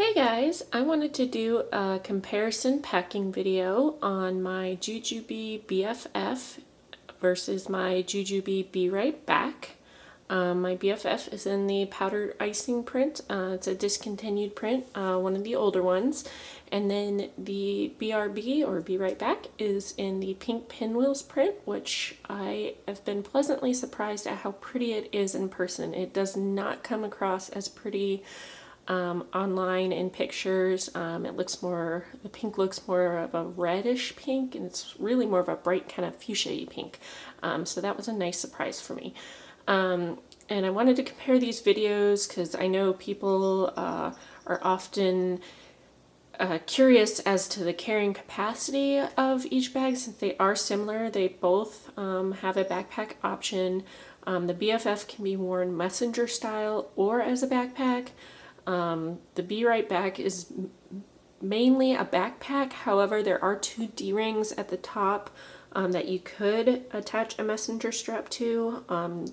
Hey guys, I wanted to do a comparison packing video on my Ju-Ju-Be BFF versus my Ju-Ju-Be BRB. My BFF is in the powdered icing print. It's a discontinued print, one of the older ones. And then the BRB, or Be Right Back, is in the pink pinwheels print, which I have been pleasantly surprised at how pretty it is in person. It does not come across as pretty online in pictures. It looks more, the pink looks more of a reddish pink, and it's really more of a bright kind of fuchsia-y pink. So that was a nice surprise for me. And I wanted to compare these videos because I know people are often curious as to the carrying capacity of each bag, since they are similar. They both have a backpack option. The BFF can be worn messenger style or as a backpack. The Be Right Back is mainly a backpack. However, there are two D-rings at the top that you could attach a messenger strap to.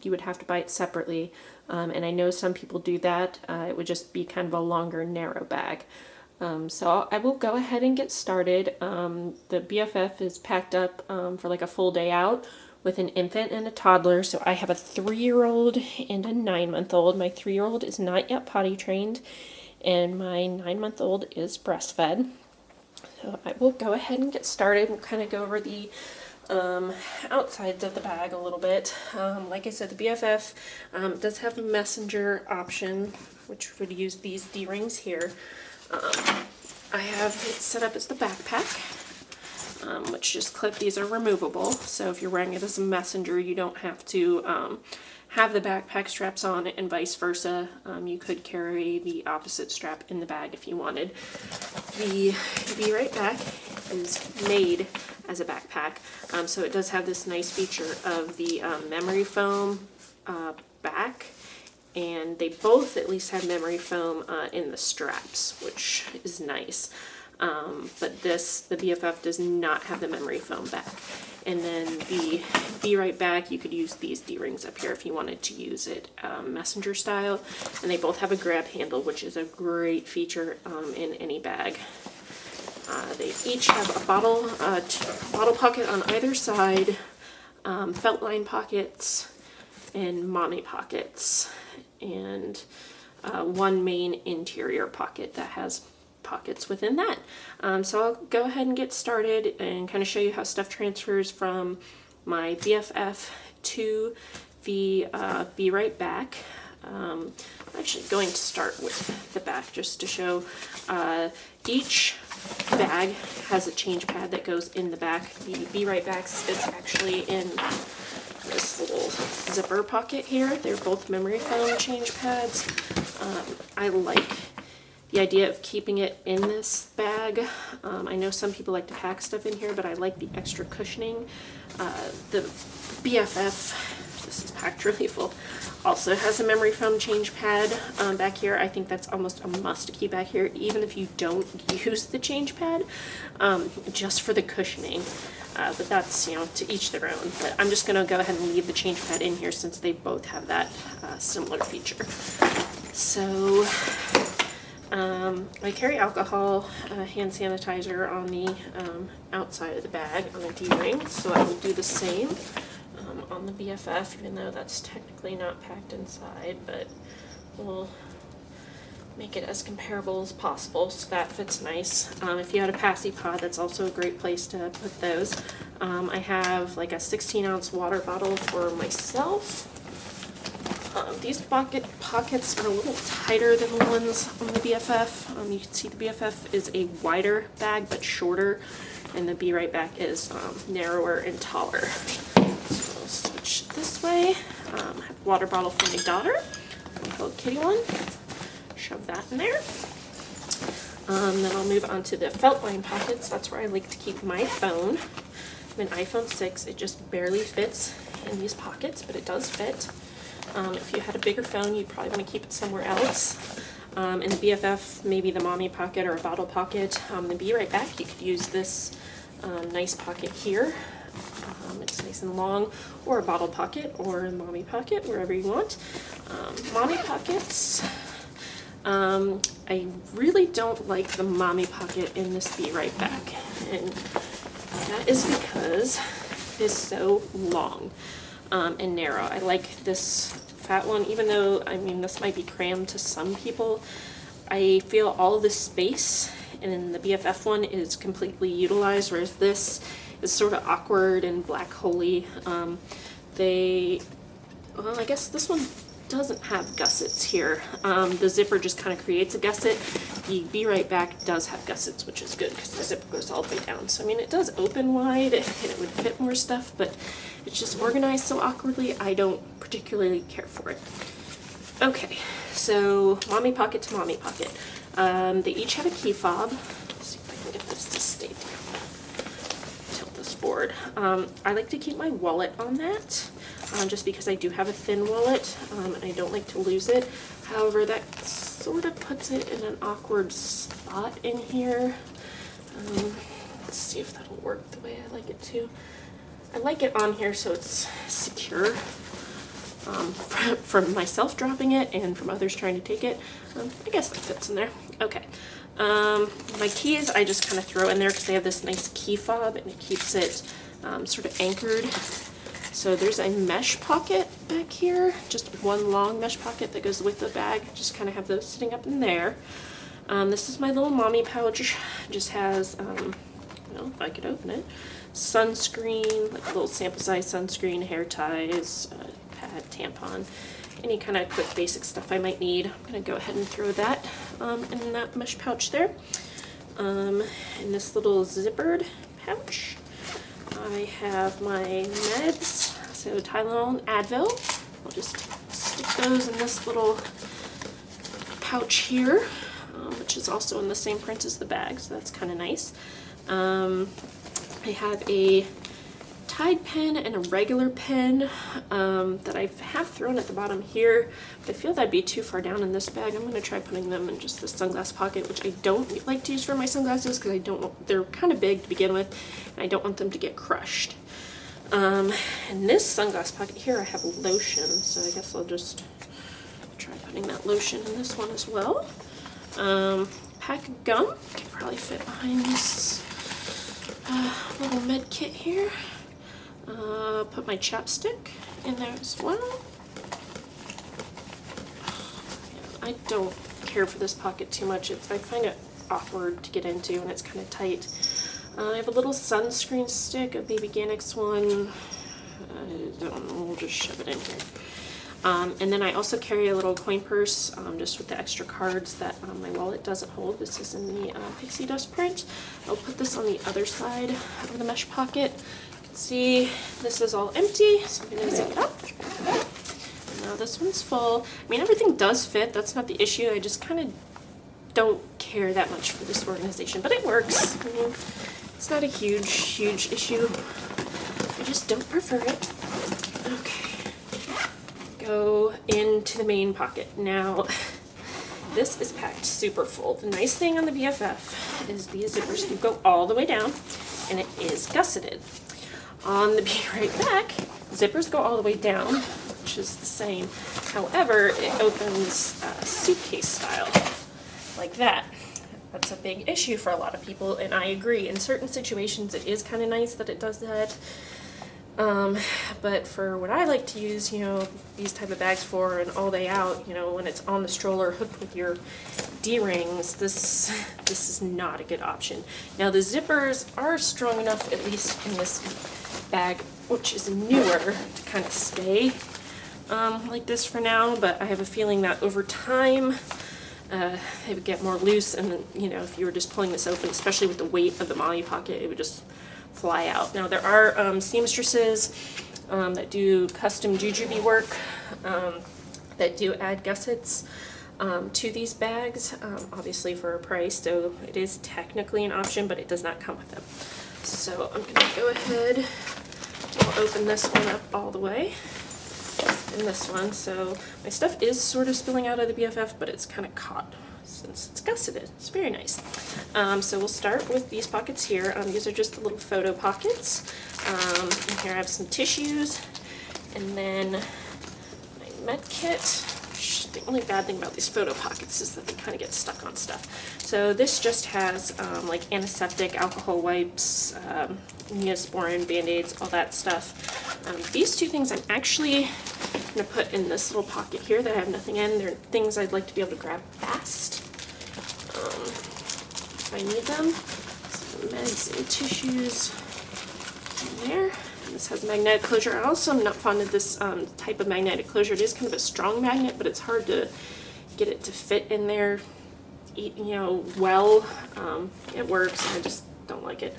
You would have to buy it separately, and I know some people do that. It would just be kind of a longer, narrow bag. So I will go ahead and get started. The BFF is packed up for like a full day out with an infant and a toddler. So I have a 3-year-old and a 9-month-old. My 3-year-old is not yet potty trained, and my 9-month-old is breastfed. So I will go ahead and get started. We'll kind of go over the outsides of the bag a little bit. Like I said, the BFF does have a messenger option, which would use these D-rings here. I have it set up as the backpack, which just clip. These are removable, so if you're wearing it as a messenger, you don't have to have the backpack straps on, and vice versa. You could carry the opposite strap in the bag if you wanted. The Be Right Back is made as a backpack, so it does have this nice feature of the memory foam back, and they both at least have memory foam in the straps, which is nice. But the BFF does not have the memory foam back. And then the Be Right Back, you could use these D-rings up here if you wanted to use it messenger style. And they both have a grab handle, which is a great feature in any bag. They each have a bottle pocket on either side, felt line pockets, and mommy pockets, and one main interior pocket that has pockets within that. So I'll go ahead and get started and kind of show you how stuff transfers from my BFF to the Be Right Back. I'm actually going to start with the back just to show each bag has a change pad that goes in the back. The Be Right Backs is actually in this little zipper pocket here. They're both memory foam change pads. I like the idea of keeping it in this bag. I know some people like to pack stuff in here, but I like the extra cushioning. The BFF, this is packed really full, also has a memory foam change pad back here. I think that's almost a must to keep back here, even if you don't use the change pad, just for the cushioning. But that's, you know, to each their own. But I'm just going to go ahead and leave the change pad in here since they both have that similar feature. So I carry alcohol, hand sanitizer on the outside of the bag on the D-ring, so I will do the same on the BFF, even though that's technically not packed inside, but we'll make it as comparable as possible, so that fits nice. If you had a passy pod, that's also a great place to put those. I have like a 16-ounce water bottle for myself. These pockets are a little tighter than the ones on the BFF. You can see the BFF is a wider bag but shorter, and the Be Right Back is narrower and taller. So I'll switch this way. I have a water bottle for my daughter, a little kitty one. Shove that in there. Then I'll move on to the felt line pockets. That's where I like to keep my phone. I have an iPhone 6. It just barely fits in these pockets, but it does fit. If you had a bigger phone, you'd probably want to keep it somewhere else. In the BFF, maybe the mommy pocket or a bottle pocket. The Be Right Back, you could use this nice pocket here. It's nice and long, or a bottle pocket, or a mommy pocket, wherever you want. Mommy pockets I really don't like the mommy pocket in this Be Right Back, and that is because it is so long and narrow. I like this fat one, even though, I mean, this might be crammed to some people. I feel all the space in the BFF one is completely utilized, whereas this is sort of awkward and black holy. Well, I guess this one doesn't have gussets here. The zipper just kind of creates a gusset. The Be Right Back does have gussets, which is good because the zipper goes all the way down. So I mean, it does open wide and it would fit more stuff, but it's just organized so awkwardly, I don't particularly care for it. Okay, so mommy pocket to mommy pocket. They each have a key fob. Let's see if I can get this to stay down. Tilt this forward. I like to keep my wallet on that. Just because I do have a thin wallet, and I don't like to lose it. However, that sort of puts it in an awkward spot in here. Let's see if that'll work the way I like it to. I like it on here so it's secure from myself dropping it and from others trying to take it. I guess that fits in there. Okay. My keys I just kind of throw in there because they have this nice key fob and it keeps it sort of anchored. So there's a mesh pocket back here, just one long mesh pocket that goes with the bag. Just kind of have those sitting up in there. This is my little mommy pouch. Just has, well, if I could open it, sunscreen, like a little sample size sunscreen, hair ties, pad, tampon, any kind of quick basic stuff I might need. I'm gonna go ahead and throw that in that mesh pouch there. In this little zippered pouch, I have my meds, so Tylenol and Advil. I'll just stick those in this little pouch here, which is also in the same print as the bag, so that's kind of nice. I have a Tide pen and a regular pen that I have thrown at the bottom here, but I feel that'd be too far down in this bag. I'm going to try putting them in just the sunglass pocket, which I don't like to use for my sunglasses because I don't want, they're kind of big to begin with, and I don't want them to get crushed. In this sunglass pocket here I have lotion, so I guess I'll just try putting that lotion in this one as well. Pack of gum can probably fit behind this little med kit here. Put my chapstick in there as well. I don't care for this pocket too much. I find it awkward to get into and it's kind of tight. I have a little sunscreen stick, a Baby Ganix one. I don't know, we'll just shove it in here. And then I also carry a little coin purse just with the extra cards that my wallet doesn't hold. This is in the pixie dust print. I'll put this on the other side of the mesh pocket. See, this is all empty, so I'm going to zip it up. Now this one's full. I mean, everything does fit. That's not the issue. I just kind of don't care that much for this organization, but it works. I mean, it's not a huge issue. I just don't prefer it. Okay. Go into the main pocket. Now, this is packed super full. The nice thing on the BFF is these zippers do go all the way down, and it is gusseted. On the Be Right Back, zippers go all the way down, which is the same. However, it opens suitcase style, like that. That's a big issue for a lot of people, and I agree. In certain situations, it is kind of nice that it does that. But for what I like to use, you know, these type of bags for an all day out, you know, when it's on the stroller hooked with your D-rings, this is not a good option. Now the zippers are strong enough, at least in this bag, which is newer, to kind of stay like this for now, but I have a feeling that over time it would get more loose, and you know, if you were just pulling this open, especially with the weight of the mommy pocket, it would just fly out. Now there are seamstresses that do custom Ju-Ju-Be work that do add gussets to these bags, obviously for a price, so it is technically an option, but it does not come with them. So I'm going to go ahead and open this one up all the way, and this one. So my stuff is sort of spilling out of the BFF, but it's kind of caught since it's gusseted. It's very nice. So we'll start with these pockets here. These are just the little photo pockets. And here I have some tissues, and then my med kit, which the only bad thing about these photo pockets is that they kind of get stuck on stuff. So this just has like antiseptic, alcohol wipes, Neosporin, Band-Aids, all that stuff. These two things I'm actually going to put in this little pocket here that I have nothing in. They're things I'd like to be able to grab fast if I need them. Some meds and tissues in there. This has magnetic closure. I also am not fond of this type of magnetic closure. It is kind of a strong magnet, but it's hard to get it to fit in there, you know, well. It works. I just don't like it.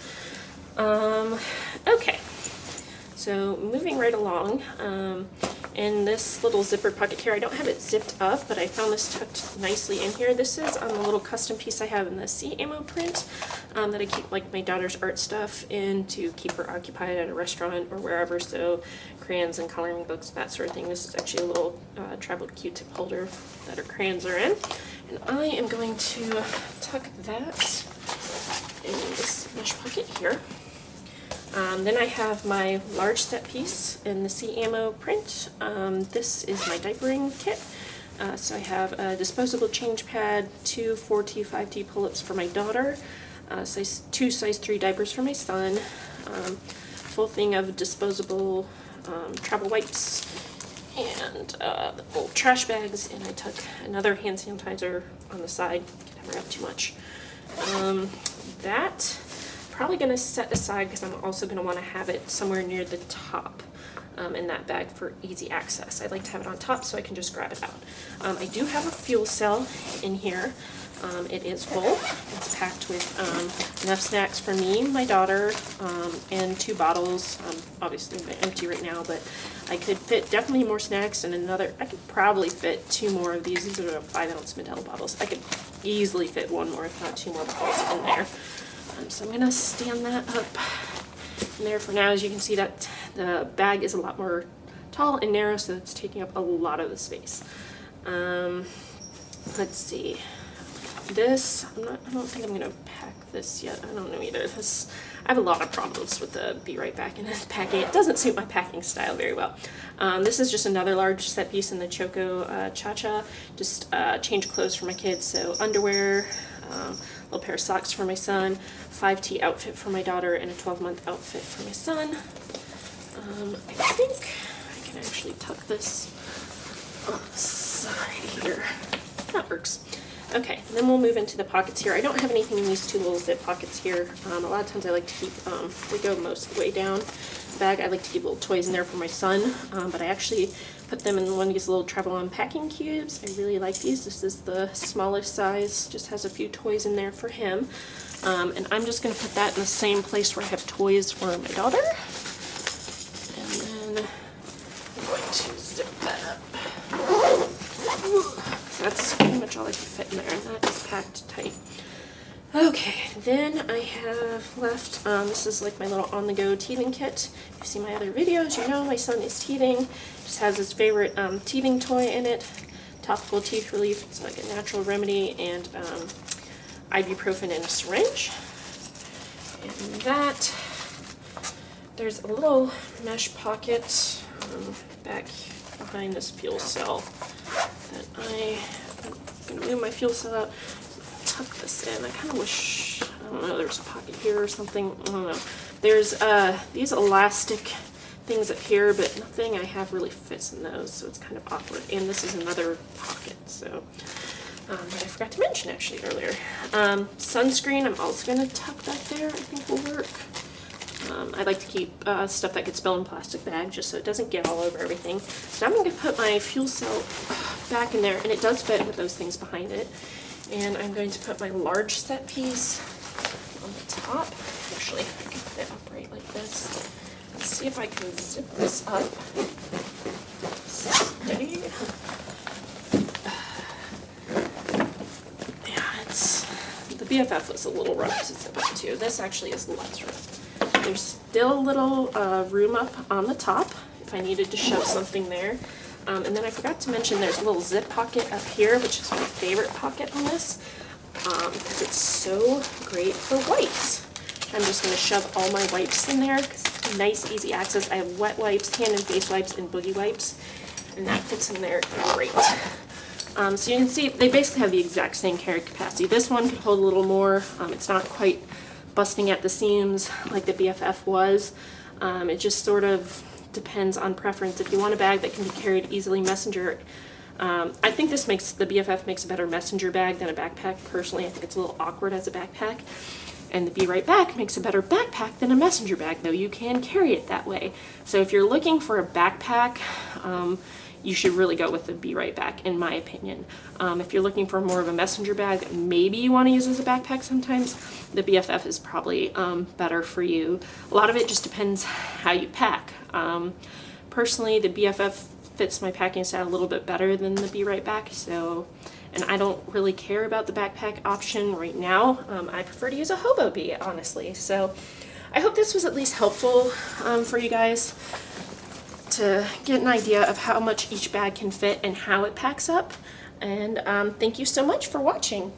Okay, so moving right along. In this little zipper pocket here, I don't have it zipped up, but I found this tucked nicely in here. This is a little custom piece I have in the sea ammo print that I keep like my daughter's art stuff in to keep her occupied at a restaurant or wherever, so crayons and coloring books, that sort of thing. This is actually a little travel Q-tip holder that her crayons are in. And I am going to tuck that in this mesh pocket here. Then I have my large set piece in the sea ammo print. This is my diapering kit. So I have a disposable change pad, 2 4T, 5T pull-ups for my daughter, two size 3 diapers for my son, full thing of disposable travel wipes, and the old trash bags, and I took another hand sanitizer on the side. Can never have too much. That probably going to set aside because I'm also going to want to have it somewhere near the top in that bag for easy access. I like to have it on top so I can just grab it out. I do have a fuel cell in here. It is full. It's packed with enough snacks for me, my daughter, and 2 bottles. Obviously they're empty right now, but I could fit definitely more snacks and another. I could probably fit 2 more of these. These are 5-ounce Medela bottles. I could easily fit 1 more, if not 2 more bottles in there. So I'm going to stand that up in there for now. As you can see, that the bag is a lot more tall and narrow, so it's taking up a lot of the space. Let's see. This, I don't think I'm going to pack this yet. I don't know either. I have a lot of problems with the Be Right Back and packing. It doesn't suit my packing style very well. This is just another large set piece in the Choco Cha-Cha. Just change clothes for my kids, so underwear, little pair of socks for my son, 5T outfit for my daughter, and a 12-month outfit for my son. I think I can actually tuck this on the side here. That works. Okay, and then we'll move into the pockets here. I don't have anything in these 2 little zip pockets here. A lot of times I like to keep, they go most of the way down the bag. I like to keep little toys in there for my son, but I actually put them in one of these little travel on packing cubes. I really like these. This is the smallest size, just has a few toys in there for him. And I'm just going to put that in the same place where I have toys for my daughter. And then I'm going to zip that up. That's pretty much all I can fit in there, and that is packed tight. Okay, then I have left, this is like my little on-the-go teething kit. If you see my other videos, you know my son is teething. Just has his favorite teething toy in it, topical teeth relief. It's like a natural remedy, and ibuprofen in a syringe. And that, there's a little mesh pocket back behind this fuel cell that I'm going to move my fuel cell out. Tuck this in. I kind of wish, I don't know, there's a pocket here or something. I don't know. There's these elastic things up here, but nothing I have really fits in those, so it's kind of awkward. And this is another pocket, so that I forgot to mention actually earlier. Sunscreen, I'm also going to tuck back there. I think will work. I like to keep stuff that gets spilled in a plastic bag just so it doesn't get all over everything. So I'm going to put my fuel cell back in there, and it does fit with those things behind it. And I'm going to put my large set piece on the top. Actually, I can put it upright like this. Let's see if I can zip this up. Steady. Yeah, the BFF was a little rough to zip up too. This actually is less rough. There's still a little room up on the top if I needed to shove something there. And then I forgot to mention there's a little zip pocket up here, which is my favorite pocket on this, because it's so great for wipes. I'm just going to shove all my wipes in there because it's nice, easy access. I have wet wipes, hand and face wipes, and boogie wipes, and that fits in there great. So you can see they basically have the exact same carry capacity. This one could hold a little more. It's not quite busting at the seams like the BFF was. It just sort of depends on preference. If you want a bag that can be carried easily messenger, I think this makes, the BFF makes a better messenger bag than a backpack. Personally, I think it's a little awkward as a backpack. And the Be Right Back makes a better backpack than a messenger bag, though you can carry it that way. So if you're looking for a backpack, you should really go with the Be Right Back, in my opinion. If you're looking for more of a messenger bag that maybe you want to use as a backpack sometimes, the BFF is probably better for you. A lot of it just depends how you pack. Personally, the BFF fits my packing style a little bit better than the Be Right Back, so, and I don't really care about the backpack option right now. I prefer to use a hobo bee, honestly. So I hope this was at least helpful for you guys to get an idea of how much each bag can fit and how it packs up. And thank you so much for watching.